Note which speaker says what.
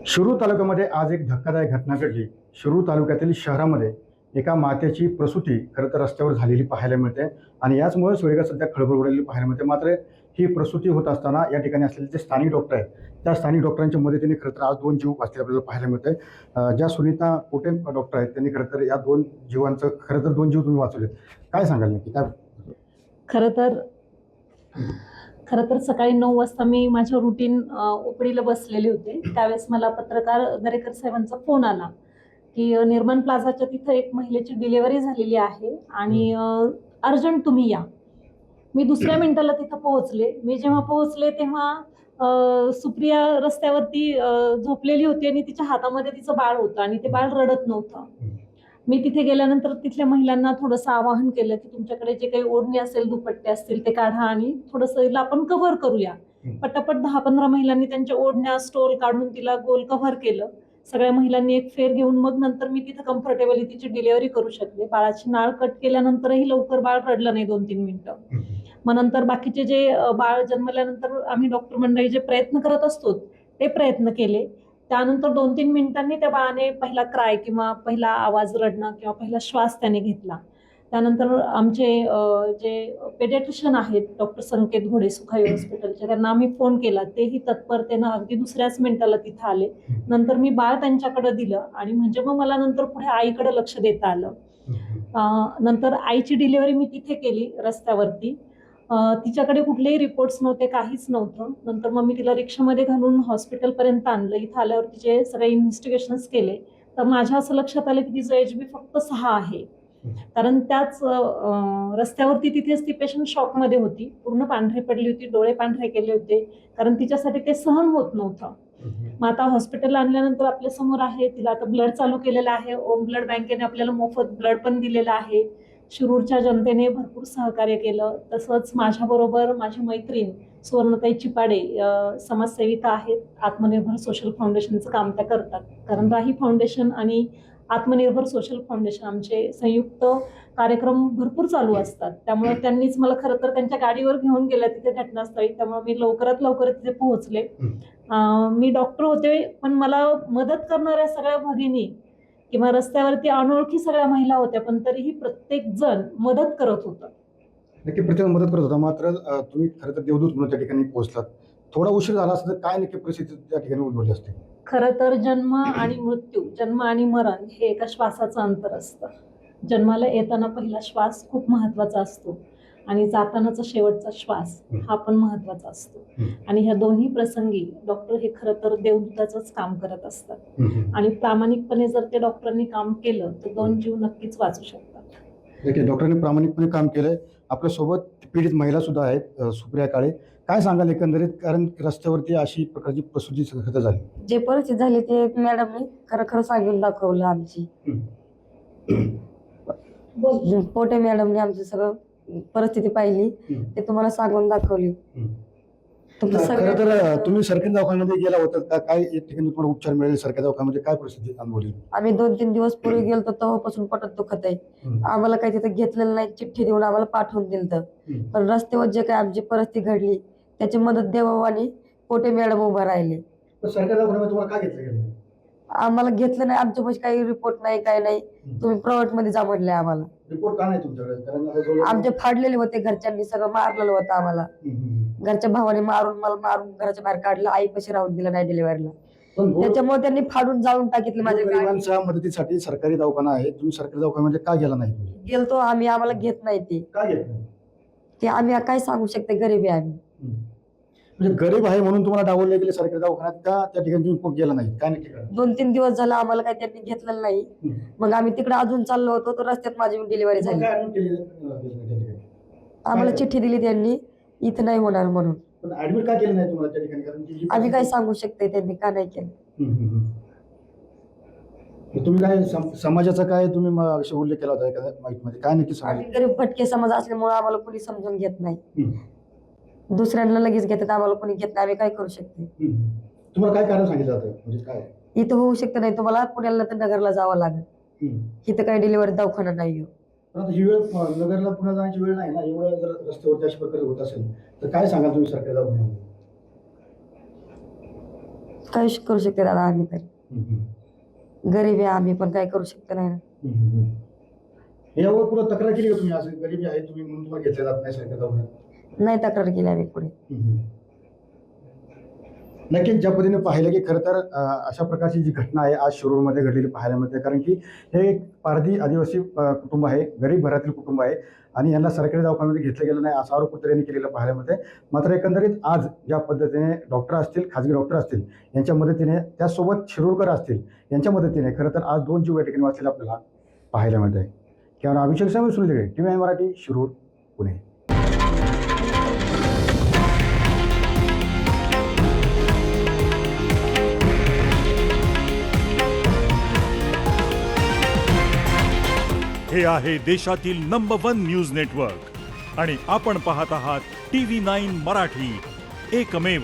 Speaker 1: शिरूर तालुक्यामध्ये आज एक धक्कादायक घटना घडली। शिरूर तालुक्यातील शहरामध्ये एका मातेची प्रसूती खरं तर रस्त्यावर झालेली पाहायला मिळते आणि याचमुळे सुरेगा सध्या खळबळ उडालेली पाहायला मिळते। मात्र ही प्रसूती होत असताना या ठिकाणी असलेले जे स्थानिक डॉक्टर आहेत त्या स्थानिक डॉक्टरांच्या मदतीने खरं तर आज 2 जीव वाचले आपल्याला पाहायला मिळते। ज्या सुनीता पोटे डॉक्टर आहेत त्यांनी खरं तर या 2 जीवांचं खरं तर 2 जीव तुम्ही वाचवलेत। काय सांगाल नक्की काय?
Speaker 2: खरं तर खरं तर सकाळी 9 वाजता मी माझ्या रुटीन ओपीडीला बसलेले होते। त्यावेळेस मला पत्रकार दरेकर साहेबांचा फोन आला की निर्माण प्लाझाच्या तिथं एक महिलेची डिलिव्हरी झालेली आहे आणि अर्जंट तुम्ही या। मी दुसऱ्या मिनिटाला तिथं पोहोचले। मी जेव्हा पोहोचले तेव्हा सुप्रिया रस्त्यावरती झोपलेली होती आणि तिच्या हातामध्ये तिचं बाळ होतं आणि ते बाळ रडत नव्हतं। मी तिथे गेल्यानंतर तिथल्या महिलांना थोडंसं आवाहन केलं की तुमच्याकडे जे काही ओढणी असेल, दुपट्टे असतील ते काढा आणि थोडंसं हिला आपण कव्हर करूया। पटापट 10-15 महिलांनी त्यांच्या ओढण्या स्टोल काढून तिला गोल कव्हर केलं। सगळ्या महिलांनी एक फेर घेऊन मग नंतर मी तिथं कम्फर्टेबली तिची डिलिव्हरी करू शकले। बाळाची नाळ कट केल्यानंतरही लवकर बाळ रडलं नाही 2-3 मिनिटं। मग नंतर बाकीचे जे बाळ जन्मल्यानंतर आम्ही डॉक्टर मंडळी जे प्रयत्न करत असतो ते प्रयत्न केले। त्यानंतर 2-3 मिनिटांनी त्या बाळाने पहिला क्राय किंवा पहिला आवाज रडणं किंवा पहिला श्वास त्याने घेतला। त्यानंतर आमचे जे पेडियाट्रिशियन आहेत डॉक्टर संकेत घोडे सुखाई हॉस्पिटलचे त्यांना आम्ही फोन केला। तेही तत्परतेनं अगदी दुसऱ्याच मिनिटाला तिथं आले। नंतर मी बाळ त्यांच्याकडे दिलं आणि म्हणजे मग मला नंतर पुढे आईकडे लक्ष देता आलं। नंतर आईची डिलिव्हरी मी तिथे केली रस्त्यावरती। तिच्याकडे कुठलेही रिपोर्ट्स नव्हते, काहीच नव्हतं। नंतर मग मी तिला रिक्षामध्ये घालून हॉस्पिटलपर्यंत आणलं। इथं आल्यावर तिचे सगळे इन्व्हेस्टिगेशन्स केले तर माझ्या असं लक्षात आलं की तिचं HB फक्त 6 आहे। कारण त्याच रस्त्यावरती तिथेच ती पेशंट शॉकमध्ये होती, पूर्ण पांढरी पडली होती, डोळे पांढरे केले होते कारण तिच्यासाठी ते सहन होत नव्हतं। मग आता हॉस्पिटलला आणल्यानंतर आपल्या समोर आहे, तिला आता ब्लड चालू केलेलं आहे। ओम ब्लड बँकेने आपल्याला मोफत ब्लड पण दिलेलं आहे। शिरूरच्या जनतेने भरपूर सहकार्य केलं। तसंच माझ्याबरोबर माझी मैत्रीण सुवर्णताई चिपाडे समाजसेविका आहेत, आत्मनिर्भर सोशल फाउंडेशनचं काम त्या करतात। कारण राही फाउंडेशन आणि आत्मनिर्भर सोशल फाउंडेशन आमचे संयुक्त कार्यक्रम भरपूर चालू असतात। त्यामुळे त्यांनीच मला खरं तर त्यांच्या गाडीवर घेऊन गेल्या तिथे घटनास्थळी। त्यामुळे मी लवकरात लवकर तिथे पोहोचले। मी डॉक्टर होते पण मला मदत करणाऱ्या सगळ्या भगिनी किंवा रस्त्यावरती अनोळखी सगळ्या महिला होत्या पण तरीही प्रत्येक जण मदत करत होतं।
Speaker 1: नक्की प्रत्येक मदत करत होता। मात्र तुम्ही खरं तर देवदूत म्हणून त्या ठिकाणी पोहोचलात। थोडा उशीर झाला असता तर काय नक्की परिस्थिती त्या ठिकाणी उद्भवली असते?
Speaker 2: खरं तर जन्म आणि मृत्यू, जन्म आणि मरण हे एका श्वासाचं अंतर असतं। जन्माला येताना पहिला श्वास खूप महत्वाचा असतो आणि जातानाचा शेवटचा श्वास हा पण महत्वाचा असतो आणि ह्या दोन्ही प्रसंगी डॉक्टर हे खरं तर देवदूताचंच काम करत असतात आणि प्रामाणिकपणे जर ते डॉक्टरांनी काम केलं तर 2 जीव नक्कीच वाचू शकतात।
Speaker 1: नक्की डॉक्टरांनी प्रामाणिकपणे काम केलंय। आपल्यासोबत पीडित महिला सुद्धा आहेत, सुप्रिया काळे। काय सांगाल एकंदरीत, कारण रस्त्यावरती अशी प्रकारची प्रसूती खरं झाली?
Speaker 3: जे परिस्थिती झाली ते मॅडमने खरं खरं सांगून दाखवलं आमची। पोटे मॅडमने आमची सगळं परिस्थिती पाहिली ते तुम्हाला सांगून दाखवली।
Speaker 1: खरं तर तुम्ही सरकारी दवाखान्यामध्ये गेला होता का? काय एक ठिकाणी तुम्हाला उपचार मिळाले सरकारी दवाखान्यामध्ये? काय परिस्थिती अनुभवली?
Speaker 3: आम्ही 2-3 दिवस पूर्वी गेलो तेव्हापासून पोटात दुखत आहे। आम्हाला काही तिथे घेतलेलं नाही, चिठ्ठी देऊन आम्हाला पाठवून दिलं। पण रस्त्यावर जे काही आमची परिस्थिती घडली त्याची मदत देवावानी पोटे मॅडम उभा राहिले।
Speaker 1: सरकारी दवाखान्यामध्ये तुम्हाला काय घेतलं?
Speaker 3: आम्हाला घेतलं नाही, आमच्यापाशी काही रिपोर्ट नाही, काय नाही। तुम्ही प्रायव्हेट मध्ये जा म्हणले आम्हाला।
Speaker 1: रिपोर्ट का नाही तुमच्याकडे? कारण
Speaker 3: आमचे फाडलेले होते, घरच्यांनी सगळं मारलेलं होतं आम्हाला। घरच्या भावाने मारून मला मारून घराच्या बाहेर काढलं, आईपाशी राहून दिलं नाही डिलिव्हरीला। त्याच्यामुळे त्यांनी फाडून जाळून टाकितलं माझ्या
Speaker 1: गरिबांच्या मदतीसाठी सरकारी दवाखाना आहे, तुम्ही सरकारी दवाखान्यामध्ये का गेला नाही?
Speaker 3: गेलतो आम्ही, आम्हाला घेत नाही ते।
Speaker 1: काय घेत नाही
Speaker 3: ते आम्ही काय सांगू शकते, गरीब आहे आम्ही।
Speaker 1: म्हणजे गरीब आहे म्हणून तुम्हाला डावलले गेले सरकारी दवाखान्यात का त्या ठिकाणी तुम्ही गेला नाही? काय नक्की?
Speaker 3: 2-3 दिवस झालं आम्हाला काही त्यांनी घेतलेलं नाही। मग आम्ही तिकडे अजून चाललो होतो तर रस्त्यात माझी डिलिव्हरी झाली। आम्हाला चिठ्ठी दिली त्यांनी, इथं नाही होणार म्हणून।
Speaker 1: ऍडमिट का केलं नाही तुम्हाला त्या ठिकाणी? कारण
Speaker 3: आम्ही काय सांगू शकते त्यांनी का नाही केलं।
Speaker 1: तुम्ही काय समाजाचा काय तुम्ही उल्लेख केला होता एखाद्या माहितीमध्ये? काय नक्की
Speaker 3: आम्ही गरीब भटके समाज असल्यामुळे आम्हाला कोणी समजून घेत नाही। दुसऱ्यांना लगेच घेतात, आम्हाला कोणी घेत नाही। आम्ही काय करू शकते?
Speaker 1: तुम्हाला काय कारण सांगितलं जातं? म्हणजे काय
Speaker 3: इथं होऊ शकत नाही, तुम्हाला पुण्याला तर नगरला जावं लागेल। इथं काही डिलिव्हरी दवाखाना नाही।
Speaker 1: ही वेळ नगरला पुन्हा जाण्याची वेळ नाही ना, एवढं जर रस्त्यावरती अशा प्रकारे होत असेल तर काय सांगाल तुम्ही सरकारी दवाखान्यामध्ये?
Speaker 3: काय करू शकते दादा आम्ही तर गरीब आहे आम्ही पण काय करू शकतो नाही ना.
Speaker 1: यावर पुढे तक्रार केली का तुम्ही? असं गरीबी आहे तुम्ही म्हणून तुम्हाला घेतले जात नाही सरकार दवाखान्यात?
Speaker 3: नाही तक्रार केली आम्ही पुढे.
Speaker 1: नक्कीच ज्या पद्धतीने पाहिलं की खरं तर अशा प्रकारची जी घटना आहे आज शिरूरमध्ये घडलेली पाहायला मिळते, कारण की हे एक पारधी आदिवासी कुटुंब आहे, गरीब घरातील कुटुंब आहे आणि यांना सरकारी दवाखान्यामध्ये घेतलं गेलं नाही असा आरोप कुत्र्यांनी केलेला पाहायला मिळते. मात्र एकंदरीत आज ज्या पद्धतीने डॉक्टर असतील, खाजगी डॉक्टर असतील यांच्या मदतीने, त्यासोबत शिरूरकर असतील यांच्या मदतीने खरं तर आज 2 जीव या ठिकाणी वाचलेला आपल्याला पाहायला मिळत आहे. किंवा अभिषेक स्वामी सुरू TV मराठी, शिरूर, पुणे.
Speaker 4: हे आहे देशातील नंबर 1 न्यूज नेटवर्क आणि आपण पाहत आहात TV9 मराठी, एकमेव.